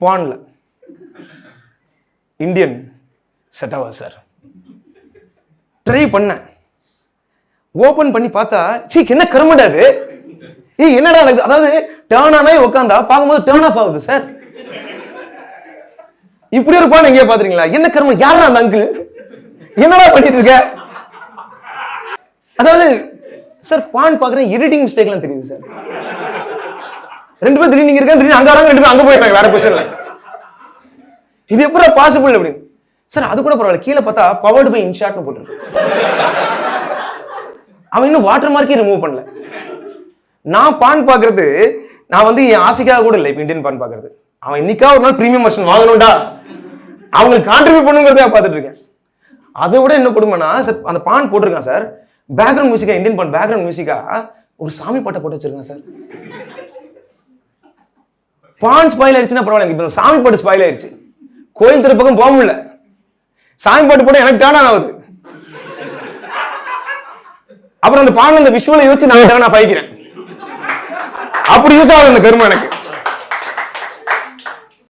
பான்ல Indian set ஆவா sir. Try பண்ண open பண்ணி பார்த்தா சீக் என்ன கருமடாது. என்னடா எனக்கு அதாவது டேர்ன் ஆனே உட்காந்தா பார்க்கும்போது டேர்ன் ஆஃப் ஆகுது சார். இப்படி ஒரு பான் எங்கேயா பாத்துறீங்களா? என்ன கரும, யாரா அந்த அங்கிள், என்னடா பண்ணிட்டு இருக்க? அதாவது சார் பான் பாக்குறேன், எடிட்டிங் மிஸ்டேக்லாம் தெரியுது சார். 2 பேர் திடீர்னு இருக்காங்க, திடீர்னு அங்க வராங்க, 2 பேர் அங்க போயிடுறாங்க வேற பொசிஷன்ல. இது எப்படி பாசிபிள் அப்படின்னு சார். அது கூட பரவாயில்ல, கீழே பார்த்தா பவர்டு பை இன்ஷாட்னு போட்டுருக்கு. அவன் இன்னும் வாட்டர் மார்க்கே ரிமூவ் பண்ணல. நான் பான் பாக்குறது, நான் வந்து என் ஆசைக்காக கூட இல்லை இப்போ இந்தியன் பான் பாக்குறது. அவன் இன்னைக்கா ஒரு நாள் பிரீமியம் வெர்ஷன் வாங்கணும்டா, அவங்களுக்கு கான்ட்ரிபியூட் பண்ணுங்கிறத பார்த்துட்டு இருக்கேன். அதை விட என்ன கொடுமைனா சார், அந்த பான் போட்டிருக்கான் சார், பேக்ரவுண்ட் மியூசிக்கா, இந்தியன் பான் பேக்ரவுண்ட் மியூசிக்கா ஒரு சாமி பாட்டை போட்டு வச்சிருக்கான் சார். பான் ஸ்பாயில் ஆயிடுச்சுன்னா பரவாயில்ல, இப்போ சாமி பாட்டு ஸ்பாயில் ஆயிடுச்சு. கோயில் திரு பக்கம் போக முடியல, சாமி பாட்டு போட்டு எனக்கு டேர்ன் ஆகுது. அப்புறம் அந்த பான் அந்த விஷுவலை யோசிச்சு நான் டேர்ன் ஆஃப் ஆகிக்கிறேன். அப்படி யூஸ் ஆகுது அந்த கருமை எனக்கு.